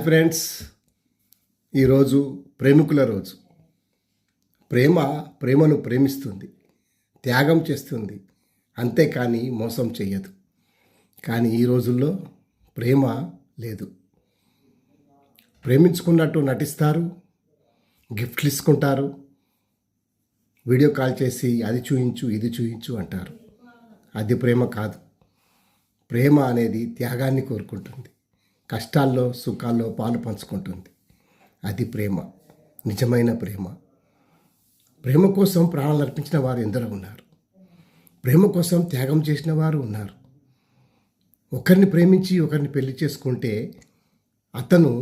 Friends, ఈరోజు ప్రేమికుల రోజు. ప్రేమను ప్రేమిస్తుంది, త్యాగం చేస్తుంది, అంతేకాని మోసం చెయ్యదు. కానీ ఈ రోజుల్లో ప్రేమ లేదు. ప్రేమించుకున్నట్టు నటిస్తారు, గిఫ్ట్లు ఇసుకుంటారు, వీడియో కాల్ చేసి అది చూయించు ఇది చూయించు అంటారు. అది ప్రేమ కాదు. ప్రేమ అనేది త్యాగాన్ని కోరుకుంటుంది, కష్టాల్లో సుఖాల్లో పాలు పంచుకుంటుంది. అది ప్రేమ, నిజమైన ప్రేమ. ప్రేమ కోసం ప్రాణాలు అర్పించిన వారు ఎందరో ఉన్నారు. ప్రేమ కోసం త్యాగం చేసిన వారు ఉన్నారు. ఒకరిని ప్రేమించి ఒకరిని పెళ్లి చేసుకుంటే అతను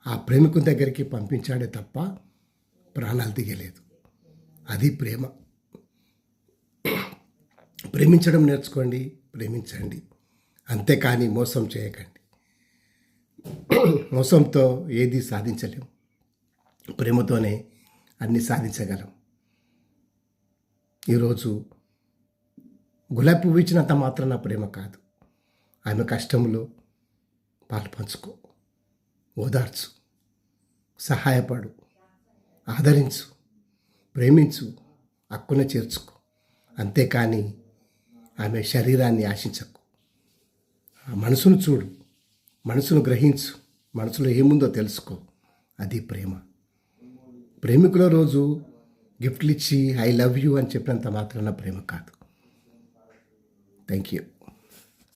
ఆ ప్రేమికుని దగ్గరికి పంపించాడే తప్ప ప్రాణాలు దిగలేదు. అది ప్రేమ. ప్రేమించడం నేర్చుకోండి, ప్రేమించండి, అంతేకాని మోసం చేయకండి. మోసంతో ఏది సాధించలేం. ప్రేమతోనే అన్నీ సాధించగలం. ఈరోజు గులాబీ పువ్వు ఇచ్చినంత మాత్రాన ప్రేమ కాదు. ఆమె కష్టంలో పాలు పంచుకో, ఓదార్చు, సహాయపడు, ఆదరించు, ప్రేమించు, హక్కున చేర్చుకో. అంతేకాని ఆమె శరీరాన్ని ఆశించకు. మనసును చూడు, మనసును గ్రహించు, మనసులో ఏముందో తెలుసుకో. అది ప్రేమ. ప్రేమికుల రోజు గిఫ్ట్లు ఇచ్చి ఐ లవ్ యూ అని చెప్పినంత మాత్రాన ప్రేమ కాదు. Thank you.